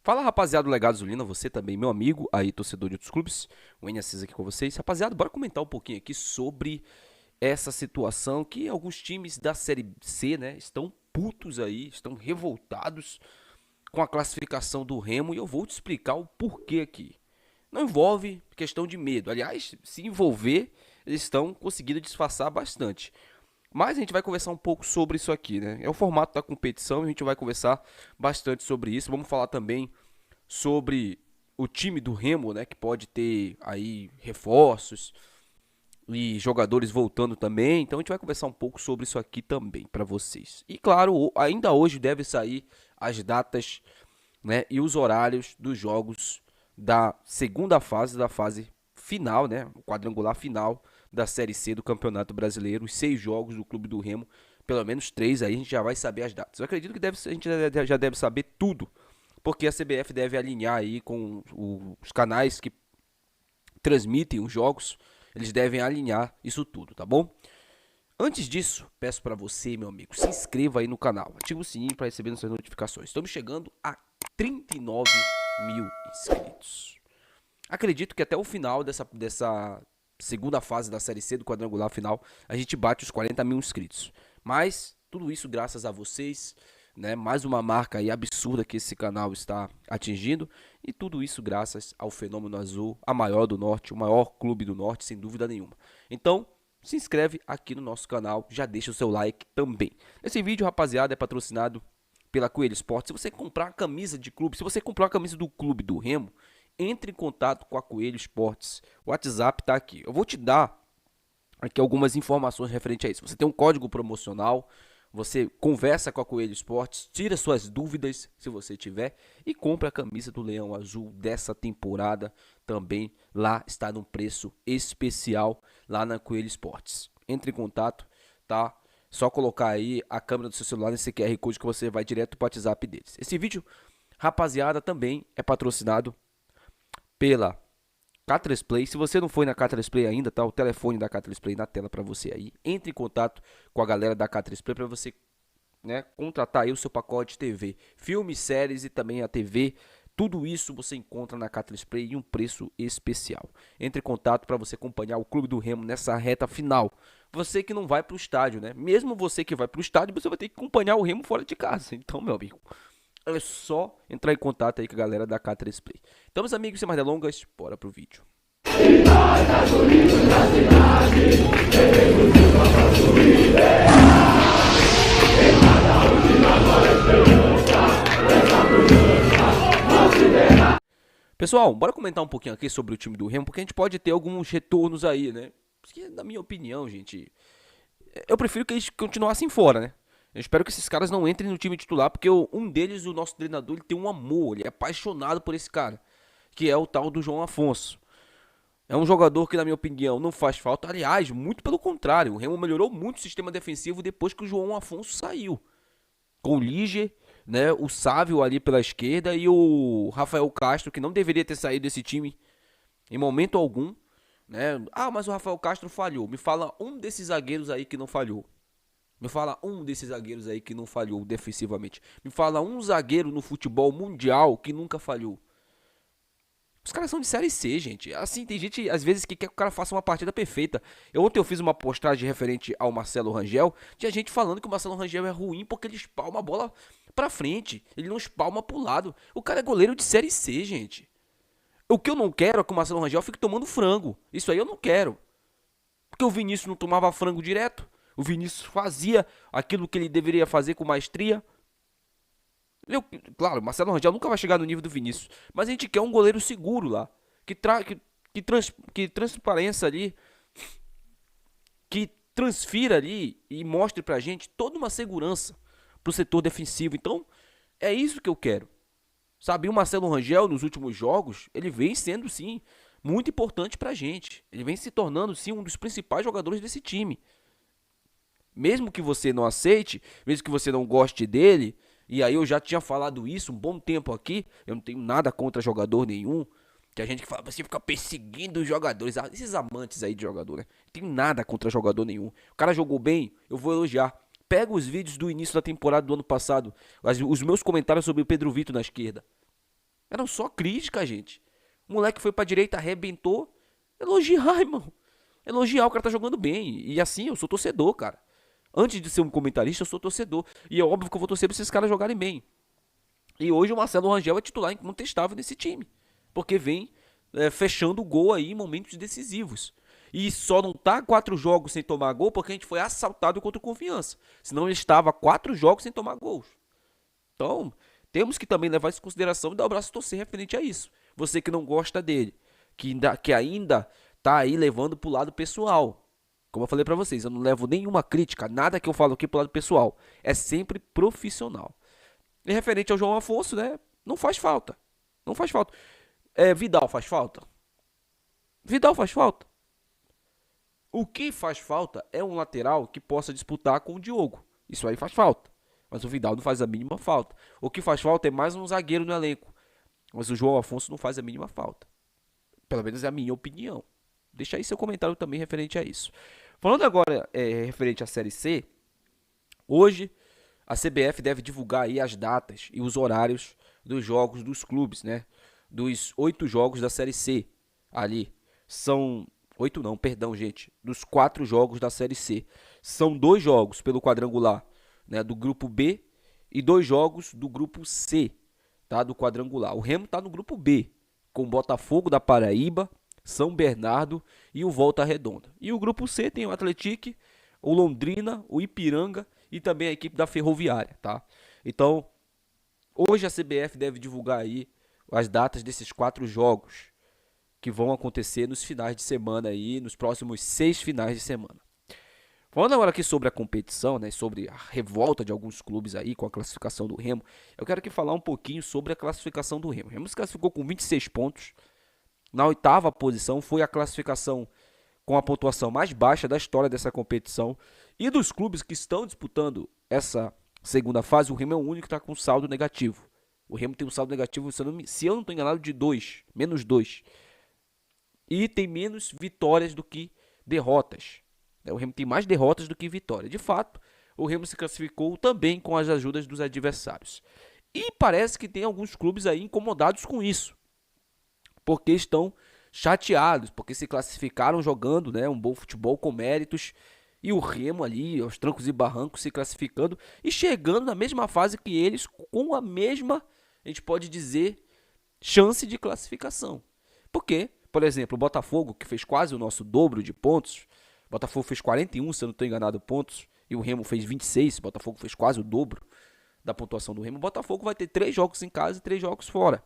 Fala, rapaziada do Legado Zulina, você também, meu amigo, aí torcedor de outros clubes, o N Assis aqui com vocês. Rapaziada, bora comentar um pouquinho aqui sobre essa situação que alguns times da Série C, né, estão putos aí, estão revoltados com a classificação do Remo e eu vou te explicar o porquê aqui. Não envolve questão de medo, aliás, se envolver, eles estão conseguindo disfarçar bastante. Mas a gente vai conversar um pouco sobre isso aqui, né? É o formato da competição e a gente vai conversar bastante sobre isso. Vamos falar também sobre o time do Remo, né? Que pode ter aí reforços e jogadores voltando também. Então a gente vai conversar um pouco sobre isso aqui também para vocês. E claro, ainda hoje deve sair as datas, né? E os horários dos jogos da segunda fase, da fase final, né? O quadrangular final da Série C do Campeonato Brasileiro, os 6 jogos do Clube do Remo, pelo menos 3 aí a gente já vai saber as datas. Eu acredito que a gente já deve saber tudo, porque a CBF deve alinhar aí com os canais que transmitem os jogos, eles devem alinhar isso tudo, tá bom? Antes disso, peço para você, meu amigo, se inscreva aí no canal, ative o sininho para receber nossas notificações. Estamos chegando a 39 mil inscritos. Acredito que até o final dessa segunda fase da Série C do quadrangular final, a gente bate os 40 mil inscritos. Mas tudo isso graças a vocês, né? Mais uma marca aí absurda que esse canal está atingindo. E tudo isso graças ao Fenômeno Azul, a maior do Norte, o maior clube do Norte, sem dúvida nenhuma. Então, se inscreve aqui no nosso canal, já deixa o seu like também. Esse vídeo, rapaziada, é patrocinado pela Coelho Esporte. Se você comprar a camisa de clube, se você comprar a camisa do clube do Remo, entre em contato com a Coelho Esportes. O WhatsApp está aqui. Eu vou te dar aqui algumas informações referente a isso. Você tem um código promocional, você conversa com a Coelho Esportes, tira suas dúvidas, se você tiver, e compra a camisa do Leão Azul dessa temporada. Também lá está num preço especial lá na Coelho Esportes. Entre em contato, tá? Só colocar aí a câmera do seu celular nesse QR Code que você vai direto para o WhatsApp deles. Esse vídeo, rapaziada, também é patrocinado pela K3 Play. Se você não foi na K3 Play ainda, tá o telefone da K3 Play na tela para você aí. Entre em contato com a galera da K3 Play para você, né, contratar aí o seu pacote de TV, filmes, séries e também a TV. Tudo isso você encontra na K3 Play em um preço especial. Entre em contato para você acompanhar o Clube do Remo nessa reta final. Você que não vai para o estádio, né? Mesmo você que vai para o estádio, você vai ter que acompanhar o Remo fora de casa. Então, meu amigo, é só entrar em contato aí com a galera da K3 Play. Então, meus amigos, sem mais delongas, bora pro vídeo. Pessoal, bora comentar um pouquinho aqui sobre o time do Remo, porque a gente pode ter alguns retornos aí, né? Porque, na minha opinião, gente, eu prefiro que eles continuassem fora, né? Eu espero que esses caras não entrem no time titular, porque um deles, o nosso treinador, ele tem um amor, ele é apaixonado por esse cara, que é o tal do João Afonso. É um jogador que, na minha opinião, não faz falta. Aliás, muito pelo contrário, o Remo melhorou muito o sistema defensivo depois que o João Afonso saiu. Com o Liger, né, o Sávio ali pela esquerda e o Rafael Castro, que não deveria ter saído desse time em momento algum, né? Ah, mas o Rafael Castro falhou. Me fala um desses zagueiros aí que não falhou. Me fala um desses zagueiros aí que não falhou defensivamente. Me fala um zagueiro no futebol mundial que nunca falhou. Os caras são de Série C, gente. Assim, tem gente, às vezes, que quer que o cara faça uma partida perfeita. Ontem eu fiz uma postagem referente ao Marcelo Rangel. Tinha gente falando que o Marcelo Rangel é ruim porque ele espalma a bola pra frente. Ele não espalma pro lado. O cara é goleiro de Série C, gente. O que eu não quero é que o Marcelo Rangel fique tomando frango. Isso aí eu não quero. Porque o Vinícius não tomava frango direto. O Vinícius fazia aquilo que ele deveria fazer com maestria. Claro, o Marcelo Rangel nunca vai chegar no nível do Vinícius. Mas a gente quer um goleiro seguro lá. Que transpareça ali. Que transfira ali e mostre pra gente toda uma segurança pro setor defensivo. Então, é isso que eu quero. Sabe, o Marcelo Rangel nos últimos jogos, ele vem sendo sim muito importante pra gente. Ele vem se tornando sim um dos principais jogadores desse time. Mesmo que você não aceite, mesmo que você não goste dele, e aí eu já tinha falado isso um bom tempo aqui, eu não tenho nada contra jogador nenhum, que a gente que fala, você fica perseguindo os jogadores, esses amantes aí de jogador, né? Não tenho nada contra jogador nenhum. O cara jogou bem, eu vou elogiar. Pega os vídeos do início da temporada do ano passado, os meus comentários sobre o Pedro Vitor na esquerda. Eram só críticas, gente. O moleque foi pra direita, arrebentou. Elogiar, irmão. Elogiar, o cara tá jogando bem. E assim, eu sou torcedor, cara. Antes de ser um comentarista, eu sou torcedor. E é óbvio que eu vou torcer pra esses caras jogarem bem. E hoje o Marcelo Rangel é titular incontestável nesse time. Porque vem fechando o gol aí em momentos decisivos. E só não tá 4 jogos sem tomar gol porque a gente foi assaltado contra o Confiança. Senão ele estava 4 jogos sem tomar gols. Então, temos que também levar isso em consideração e dar o braço a torcer referente a isso. Você que não gosta dele, que ainda tá aí levando pro lado pessoal. Como eu falei pra vocês, eu não levo nenhuma crítica, nada que eu falo aqui pro lado pessoal. É sempre profissional. E referente ao João Afonso, né? Não faz falta. Não faz falta. Vidal faz falta? Vidal faz falta. O que faz falta é um lateral que possa disputar com o Diogo. Isso aí faz falta. Mas o Vidal não faz a mínima falta. O que faz falta é mais um zagueiro no elenco. Mas o João Afonso não faz a mínima falta. Pelo menos é a minha opinião. Deixa aí seu comentário também referente a isso. Falando agora referente à Série C, hoje a CBF deve divulgar aí as datas e os horários dos jogos dos clubes, né? Dos 8 jogos da Série C ali. São 8 não, perdão, gente. Dos 4 jogos da Série C. São 2 jogos pelo quadrangular, né, do grupo B e 2 jogos do grupo C, tá, do quadrangular. O Remo tá no grupo B, com o Botafogo da Paraíba, São Bernardo e o Volta Redonda. E o grupo C tem o Atlético, o Londrina, o Ipiranga e também a equipe da Ferroviária, tá? Então, hoje a CBF deve divulgar aí as datas desses 4 jogos que vão acontecer nos finais de semana aí, nos próximos 6 finais de semana. Falando agora aqui sobre a competição, né, sobre a revolta de alguns clubes aí com a classificação do Remo, eu quero aqui falar um pouquinho sobre a classificação do Remo. O Remo se classificou com 26 pontos, na 8ª posição, foi a classificação com a pontuação mais baixa da história dessa competição. E dos clubes que estão disputando essa segunda fase, o Remo é o único que está com saldo negativo. O Remo tem um saldo negativo, se eu não estou enganado, de 2, menos 2. E tem menos vitórias do que derrotas. O Remo tem mais derrotas do que vitórias. De fato, o Remo se classificou também com as ajudas dos adversários. E parece que tem alguns clubes aí incomodados com isso, porque estão chateados, porque se classificaram jogando, né, um bom futebol com méritos, e o Remo ali, aos trancos e barrancos, se classificando e chegando na mesma fase que eles, com a mesma, a gente pode dizer, chance de classificação. Porque, por exemplo, o Botafogo, que fez quase o nosso dobro de pontos, o Botafogo fez 41, se eu não estou enganado, pontos, e o Remo fez 26, o Botafogo fez quase o dobro da pontuação do Remo. O Botafogo vai ter 3 jogos em casa e 3 jogos fora.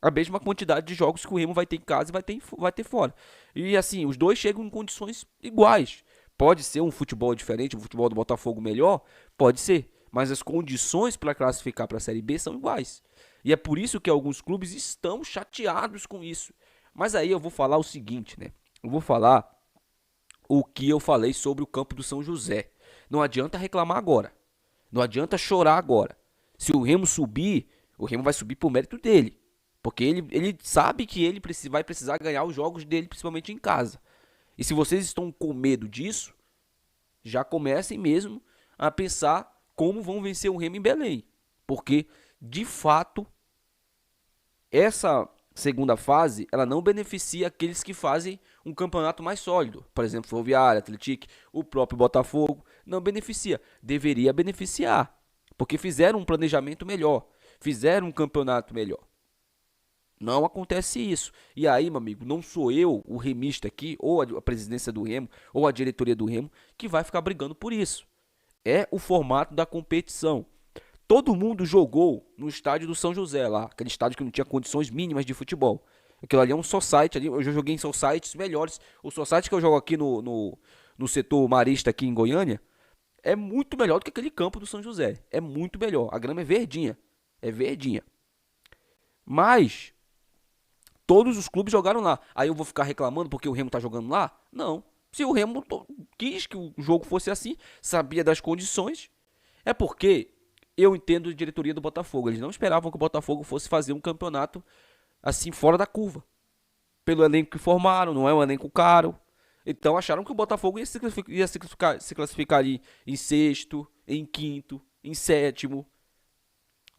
A mesma quantidade de jogos que o Remo vai ter em casa e vai ter fora. E assim, os dois chegam em condições iguais. Pode ser um futebol diferente, um futebol do Botafogo melhor? Pode ser. Mas as condições para classificar para a Série B são iguais. E é por isso que alguns clubes estão chateados com isso. Mas aí eu vou falar o seguinte, né? Eu vou falar o que eu falei sobre o campo do São José. Não adianta reclamar agora. Não adianta chorar agora. Se o Remo subir, o Remo vai subir por mérito dele. Porque ele sabe que ele vai precisar ganhar os jogos dele, principalmente em casa. E se vocês estão com medo disso, já comecem mesmo a pensar como vão vencer o Remo em Belém. Porque, de fato, essa segunda fase, ela não beneficia aqueles que fazem um campeonato mais sólido. Por exemplo, Ferroviária, Atlético, o próprio Botafogo. Não beneficia. Deveria beneficiar. Porque fizeram um planejamento melhor. Fizeram um campeonato melhor. Não acontece isso. E aí, meu amigo, não sou eu, o remista aqui, ou a presidência do Remo, ou a diretoria do Remo, que vai ficar brigando por isso. É o formato da competição. Todo mundo jogou no estádio do São José lá, aquele estádio que não tinha condições mínimas de futebol. Aquilo ali é um society, ali, eu já joguei em societies melhores. O society que eu jogo aqui no setor marista aqui em Goiânia é muito melhor do que aquele campo do São José. É muito melhor. A grama é verdinha. É verdinha. Mas todos os clubes jogaram lá. Aí eu vou ficar reclamando porque o Remo tá jogando lá? Não. Se o Remo quis que o jogo fosse assim, sabia das condições, é porque eu entendo a diretoria do Botafogo. Eles não esperavam que o Botafogo fosse fazer um campeonato assim fora da curva. Pelo elenco que formaram, não é um elenco caro. Então acharam que o Botafogo ia se classificar ali em sexto, em quinto, em sétimo.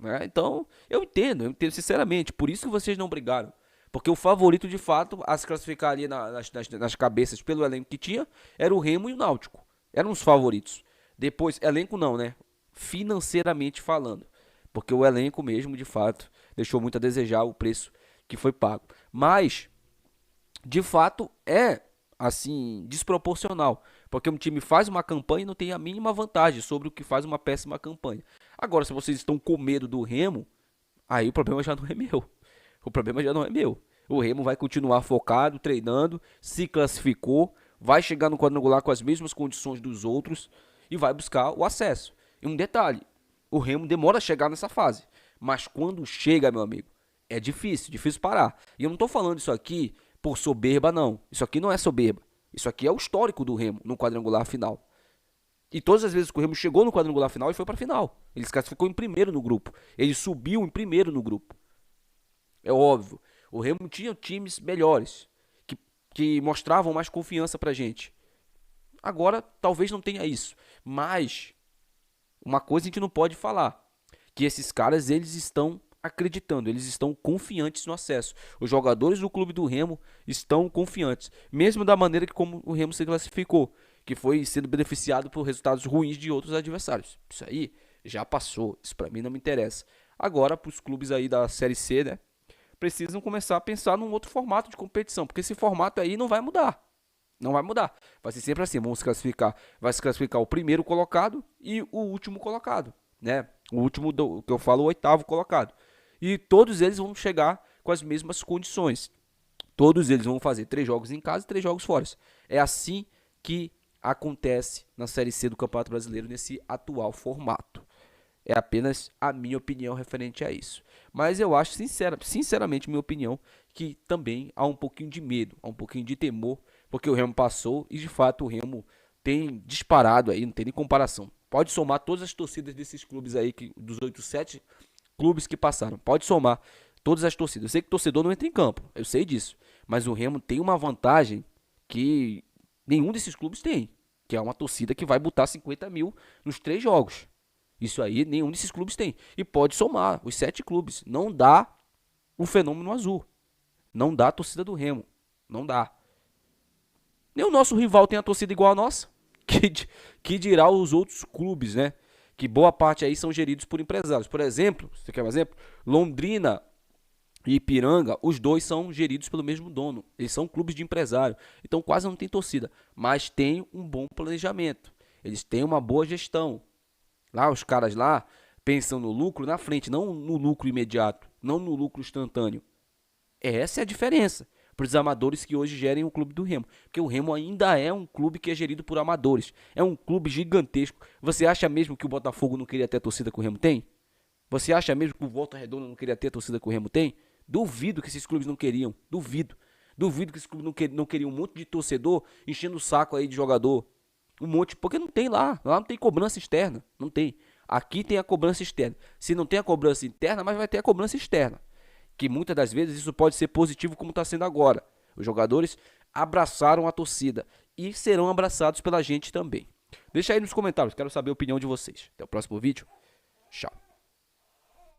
né? Então, eu entendo sinceramente. Por isso que vocês não brigaram. Porque o favorito, de fato, a se classificar ali nas cabeças pelo elenco que tinha, era o Remo e o Náutico. Eram os favoritos. Depois, elenco não, né? Financeiramente falando. Porque o elenco mesmo, de fato, deixou muito a desejar o preço que foi pago. Mas, de fato, é, assim, desproporcional. Porque um time faz uma campanha e não tem a mínima vantagem sobre o que faz uma péssima campanha. Agora, se vocês estão com medo do Remo, aí o problema já não é meu. O problema já não é meu. O Remo vai continuar focado, treinando, se classificou, vai chegar no quadrangular com as mesmas condições dos outros e vai buscar o acesso. E um detalhe, o Remo demora a chegar nessa fase, mas quando chega, meu amigo, é difícil, difícil parar. E eu não estou falando isso aqui por soberba, não. Isso aqui não é soberba. Isso aqui é o histórico do Remo no quadrangular final. E todas as vezes que o Remo chegou no quadrangular final, ele foi para a final. Ele se classificou em primeiro no grupo. Ele subiu em primeiro no grupo. É óbvio. O Remo tinha times melhores, que mostravam mais confiança pra gente. Agora, talvez não tenha isso. Mas, uma coisa a gente não pode falar. Que esses caras, eles estão acreditando. Eles estão confiantes no acesso. Os jogadores do clube do Remo estão confiantes. Mesmo da maneira que como o Remo se classificou. Que foi sendo beneficiado por resultados ruins de outros adversários. Isso aí já passou. Isso pra mim não me interessa. Agora, pros clubes aí da Série C, né? Precisam começar a pensar num outro formato de competição, porque esse formato aí não vai mudar. Não vai mudar. Vai ser sempre assim, vamos se classificar. Vai se classificar o primeiro colocado e o último colocado, né? O último, que eu falo, o oitavo colocado. E todos eles vão chegar com as mesmas condições. Todos eles vão fazer 3 jogos em casa e 3 jogos fora. É assim que acontece na Série C do Campeonato Brasileiro nesse atual formato. É apenas a minha opinião referente a isso. Mas eu acho, sinceramente, minha opinião, que também há um pouquinho de medo, há um pouquinho de temor, porque o Remo passou e, de fato, o Remo tem disparado aí, não tem nem comparação. Pode somar todas as torcidas desses clubes aí, dos 7 clubes que passaram. Pode somar todas as torcidas. Eu sei que o torcedor não entra em campo, eu sei disso. Mas o Remo tem uma vantagem que nenhum desses clubes tem, que é uma torcida que vai botar 50 mil nos 3 jogos. Isso aí nenhum desses clubes tem. E pode somar os 7 clubes. Não dá o fenômeno azul. Não dá a torcida do Remo. Não dá. Nem o nosso rival tem a torcida igual a nossa. Que dirá os outros clubes, né? Que boa parte aí são geridos por empresários. Por exemplo, você quer um exemplo? Londrina e Ipiranga, os dois são geridos pelo mesmo dono. Eles são clubes de empresário. Então quase não tem torcida. Mas tem um bom planejamento. Eles têm uma boa gestão. Lá, os caras lá pensam no lucro na frente, não no lucro imediato, não no lucro instantâneo. Essa é a diferença para os amadores que hoje gerem o clube do Remo. Porque o Remo ainda é um clube que é gerido por amadores. É um clube gigantesco. Você acha mesmo que o Botafogo não queria ter a torcida que o Remo tem? Você acha mesmo que o Volta Redonda não queria ter a torcida que o Remo tem? Duvido que esses clubes não queriam. Duvido. Duvido que esses clubes não queriam um monte de torcedor enchendo o saco aí de jogador. Um monte, porque não tem lá. Lá não tem cobrança externa. Não tem. Aqui tem a cobrança externa. Se não tem a cobrança interna, mas vai ter a cobrança externa. Que muitas das vezes isso pode ser positivo, como está sendo agora. Os jogadores abraçaram a torcida e serão abraçados pela gente também. Deixa aí nos comentários, quero saber a opinião de vocês. Até o próximo vídeo. Tchau.